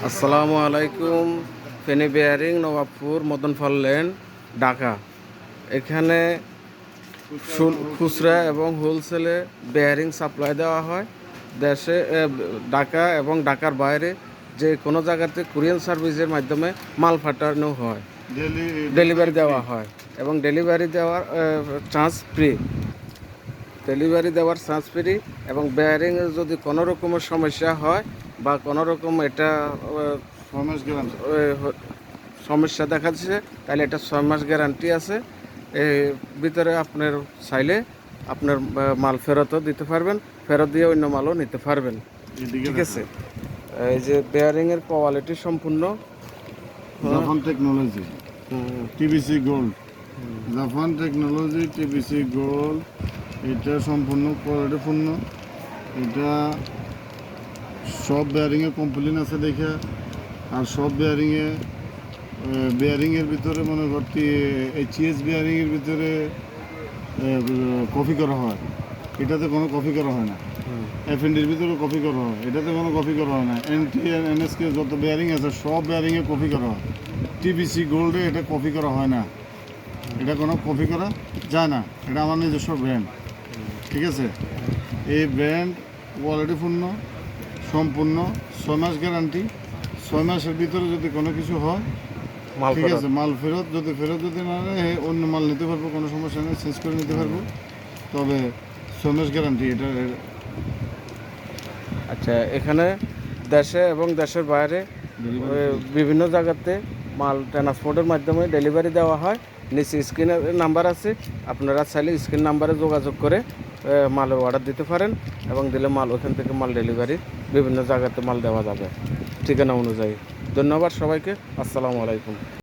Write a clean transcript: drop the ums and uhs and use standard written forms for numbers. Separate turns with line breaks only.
আসসালামু আলাইকুম। Feni bearing, Nawabpur, Madanphal lane, Dhaka. এখানে খুচরা এবং হোলসেলে বেয়ারিং সাপ্লাই দেওয়া হয়। দেশে ঢাকা এবং ঢাকার বাইরে যে কোনো জায়গাতে কুরিয়ার সার্ভিসের মাধ্যমে মাল পাঠানো হয়, ডেলিভারি দেওয়া হয় এবং ডেলিভারি দেওয়ার চার্জ ফ্রি। এবং বেয়ারিংয়ের যদি কোনো রকমের সমস্যা হয় বা কোনো রকম এটা সমস্যা দেখা দিচ্ছে, তাহলে এটা 6 মাস গ্যারান্টি আছে। এর ভিতরে আপনার চাইলে আপনার মাল ফেরতও দিতে পারবেন, ফেরত দিয়ে অন্য মালও নিতে পারবেন। ঠিক আছে। এই যে বেয়ারিংয়ের কোয়ালিটি সম্পূর্ণ
Japan technology, TBC gold, Japan technology, TBC gold. এটা সম্পূর্ণ কোয়ালিটিপূর্ণ। এটা সব বেয়ারিংয়ে কমপ্লেন আছে দেখে, আর সব বেয়ারিংয়ের ভিতরে মনে করতে এইচএস বেয়ারিংয়ের ভিতরে কপি করা হয়। এটাতে কোনো কপি করা হয় না। এফএনডির ভিতরে কপি করা হয়, এটাতে কোনো কপি করা হয় না। এনটি এনএসকে যত বেয়ারিং আছে সব বেয়ারিংয়ে কপি করা হয়। টিবিসি গোল্ডে এটা কপি করা হয় না, এটা কোনো কপি করা যায় না। এটা আমার নিজস্ব ব্র্যান্ড। ঠিক আছে। এই ব্র্যান্ড কোয়ালিটিপূর্ণ, সম্পূর্ণ 6 মাস গ্যারান্টি। 6 মাসের ভিতরে যদি কোনো কিছু হয়, ঠিক আছে, মাল ফেরত যদি না নেয় অন্য মাল নিতে পারবো, কোনো সমস্যা নেই, চেঞ্জ করে নিতে পারবো। তবে 6 মাস গ্যারান্টি এটা।
আচ্ছা, এখানে দেশে এবং দেশের বাইরে বিভিন্ন জায়গাতে মাল ট্রান্সপোর্টের মাধ্যমে ডেলিভারি দেওয়া হয়। নিচে স্ক্রিনের নাম্বার আছে, আপনারা চাইলে স্ক্রিন নাম্বারে যোগাযোগ করে মালের অর্ডার দিতে পারেন এবং দিলে মাল ওখান থেকে মাল ডেলিভারি বিভিন্ন জায়গাতে মাল দেওয়া যাবে ঠিকানা অনুযায়ী। ধন্যবাদ সবাইকে। আসসালামু আলাইকুম।